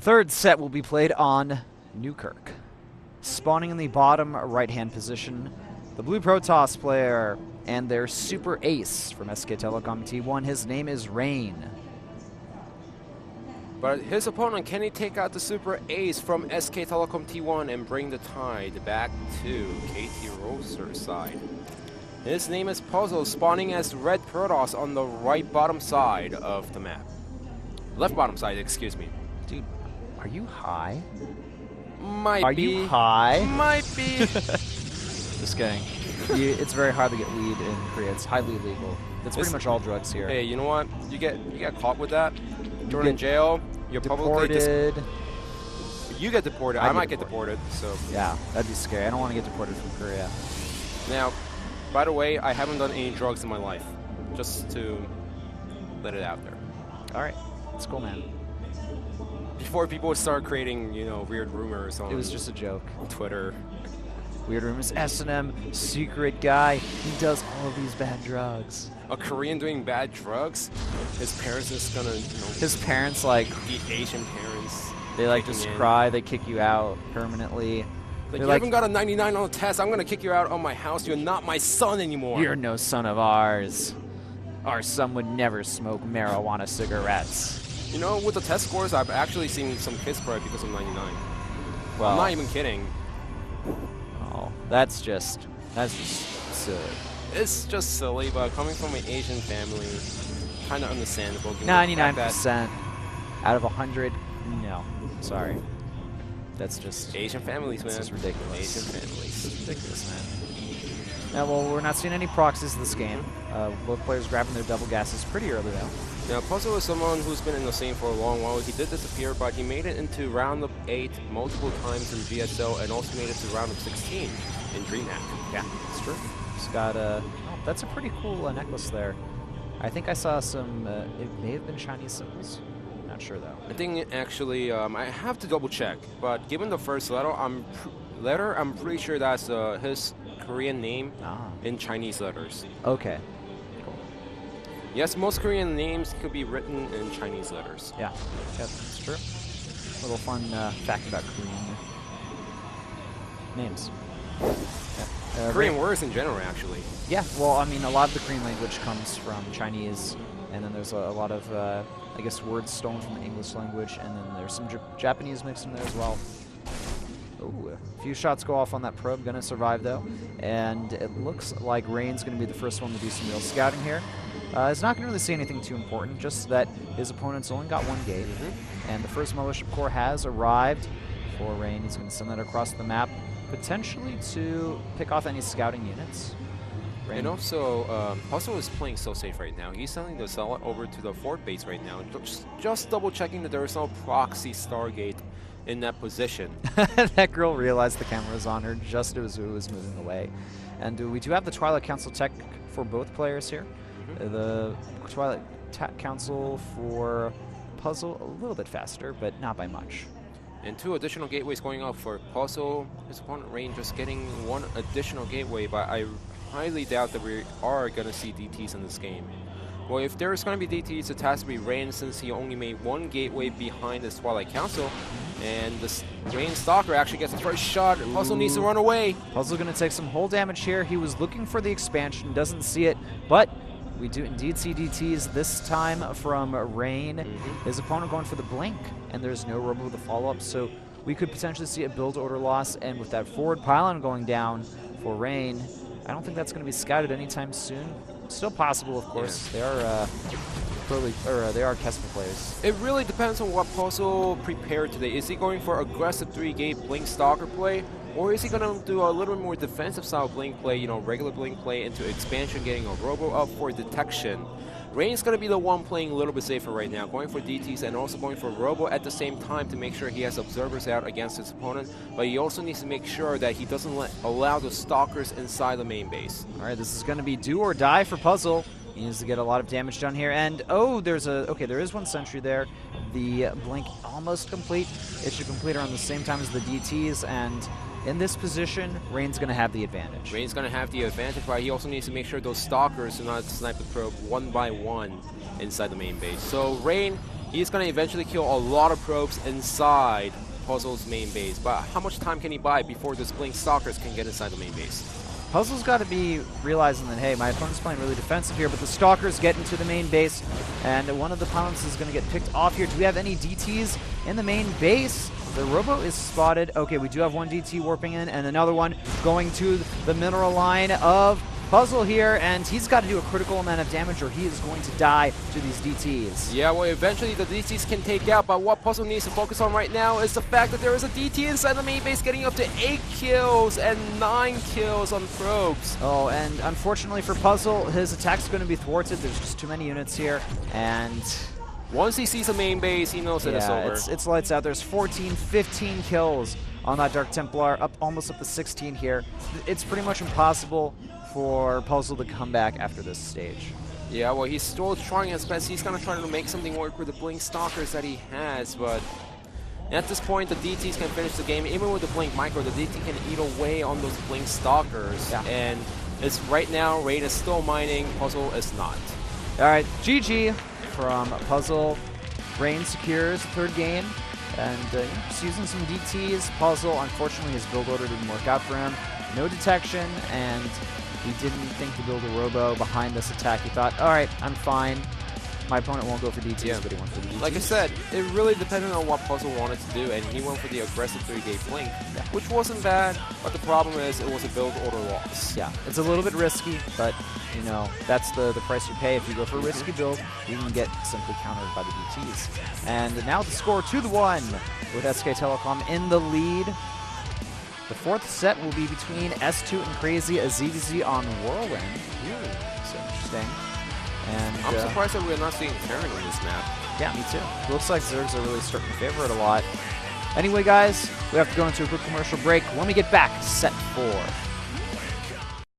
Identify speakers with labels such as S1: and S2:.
S1: third set will be played on Newkirk. Spawning in the bottom right-hand position, the blue Protoss player and their super ace from SK Telecom T1. His name is Rain.
S2: But his opponent, can he take out the super ace from SK Telecom T1 and bring the tide back to KT Rolster's side? His name is Puzzle, spawning as red Protoss on the right bottom side of the map. Left bottom side, excuse me.
S1: Dude, are you high?
S2: Might be.
S1: Are you high?
S2: Might be.
S1: Just kidding. It's very hard to get weed in Korea. It's highly illegal. That's pretty much all drugs here.
S2: Hey, you know what? You get caught with that. You're in jail. You're
S1: deported.
S2: You get deported. I might get deported. So
S1: yeah, that'd be scary. I don't want to get deported from Korea.
S2: Now, by the way, I haven't done any drugs in my life. Just to let it out there.
S1: All right, that's cool, man.
S2: Before people start creating, you know, weird rumors on.
S1: It was just a joke.
S2: On Twitter.
S1: Weird rumors. SNM secret guy. He does all of these bad drugs.
S2: A Korean doing bad drugs? His parents is gonna, you know,
S1: his parents, like,
S2: the Asian parents.
S1: They like just cry. They kick you out permanently.
S2: Like, you haven't got a 99 on the test. I'm gonna kick you out on my house. You're not my son anymore.
S1: You're no son of ours. Our son would never smoke marijuana cigarettes.
S2: You know, with the test scores, I've actually seen some kids cry because of 99.
S1: Well,
S2: I'm not even kidding.
S1: Oh, that's just silly.
S2: It's just silly, but coming from an Asian family, kind of understandable.
S1: 99% out of 100, no, sorry. That's just
S2: Asian families, man.
S1: This is ridiculous.
S2: Asian families.
S1: It's ridiculous, man. Now, well, we're not seeing any proxies this game. Both players grabbing their double gases pretty early, though.
S2: Now, Puzzle is someone who's been in the scene for a long while. He did disappear, but he made it into round of 8 multiple times in GSL and also made it to round of 16 in DreamHack.
S1: Yeah, it's true. He's got a... Oh, that's a pretty cool necklace there. I think I saw some... it may have been Chinese symbols. Not sure, though.
S2: I think, actually, I have to double-check, but given the first letter, I'm pretty sure that's his Korean name in Chinese letters.
S1: Okay.
S2: Yes, most Korean names could be written in Chinese letters.
S1: Yeah, that's true. Little fun fact about Korean names. Yeah.
S2: Korean words in general, actually.
S1: Yeah, well, I mean, a lot of the Korean language comes from Chinese, and then there's a lot of, I guess, words stolen from the English language, and then there's some Japanese mixed in there as well. Ooh, a few shots go off on that probe, gonna survive though, and it looks like Rain's gonna be the first one to do some real scouting here. He's not going to really see anything too important, just that his opponent's only got one gate, and the first Mothership Core has arrived for Rain. He's going to send that across the map, potentially to pick off any scouting units. Rain.
S2: And also, Puzzle is playing so safe right now. He's sending the Zealot over to the fort base right now, just double-checking that there is no proxy Stargate in that position.
S1: That girl realized the camera was on her just as it was moving away. And we do have the Twilight Council tech for both players here. The Twilight Council for Puzzle a little bit faster, but not by much.
S2: And 2 additional gateways going off for Puzzle. His opponent Rain just getting 1 additional gateway, but I highly doubt that we are going to see DTs in this game. Well, if there's going to be DTs, it has to be Rain, since he only made 1 gateway behind his Twilight Council. And the Rain Stalker actually gets the first shot. Puzzle needs to run away.
S1: Puzzle going to take some hull damage here. He was looking for the expansion, doesn't see it, but we do indeed see DTs this time from Rain. His opponent going for the blink, and there's no robo with the follow-up, so we could potentially see a build order loss, and with that forward pylon going down for Rain, I don't think that's going to be scouted anytime soon. Still possible, of course. Yeah. They are Kesper players.
S2: It really depends on what Puzzle prepared today. Is he going for aggressive 3-gate blink stalker play, or is he going to do a little more defensive style blink play, you know, regular blink play into expansion, getting a robo up for detection? Rain's going to be the one playing a little bit safer right now, going for DTs and also going for robo at the same time to make sure he has observers out against his opponent, but he also needs to make sure that he doesn't allow the stalkers inside the main base.
S1: All right, this is going to be do or die for Puzzle. He needs to get a lot of damage done here, and oh, there is 1 sentry there. The blink almost complete. It should complete around the same time as the DTs, and in this position, Rain's going to have the advantage.
S2: Rain's going to have the advantage, but he also needs to make sure those stalkers do not snipe the probe 1 by 1 inside the main base. So Rain, He's going to eventually kill a lot of probes inside Puzzle's main base. But how much time can he buy before those Blink Stalkers can get inside the main base?
S1: Puzzle's got to be realizing that, hey, my opponent's playing really defensive here, but the Stalkers get into the main base, and one of the opponents is going to get picked off here. Do we have any DTs in the main base? The Robo is spotted. Okay, we do have one DT warping in, and another one going to the mineral line of Puzzle here, and he's got to do a critical amount of damage or he is going to die to these DTs.
S2: Yeah, well, eventually the DTs can take out, but what Puzzle needs to focus on right now is the fact that there is a DT inside the main base getting up to 8 kills and 9 kills on probes.
S1: Oh, and unfortunately for Puzzle, his attack's going to be thwarted. There's just too many units here, and
S2: once he sees the main base, he knows that it's over.
S1: It's lights out. There's 14, 15 kills on that Dark Templar, almost up to 16 here. It's pretty much impossible for Puzzle to come back after this stage.
S2: Yeah, well, he's still trying his best. He's going to try to make something work with the Blink Stalkers that he has, but at this point, the DTs can finish the game. Even with the Blink Micro, the DT can eat away on those Blink Stalkers. Yeah. And it's right now, Raid is still mining, Puzzle is not.
S1: All right, GG from Puzzle. Rain secures the third game. And just using some DTs. Puzzle, unfortunately, his build order didn't work out for him. No detection, and he didn't think to build a Robo behind this attack. He thought, all right, I'm fine. My opponent won't go for DTs, but he went for the DTs.
S2: Like I said, it really depended on what Puzzle wanted to do, and he went for the aggressive 3-gate Blink, which wasn't bad, but the problem is it was a build order loss.
S1: Yeah, it's a little bit risky, but, you know, that's the price you pay. If you go for a risky build, you can get simply countered by the DTs. And now the score 2-1 with SK Telecom in the lead. The fourth set will be between S2 and Crazy AZZ on Whirlwind. Ooh, so interesting. And
S2: I'm surprised that we're not seeing Terran on this map.
S1: Yeah, me too. Looks like Zergs are really starting to favor it a lot. Anyway, guys, we have to go into a quick commercial break. When we get back, set 4.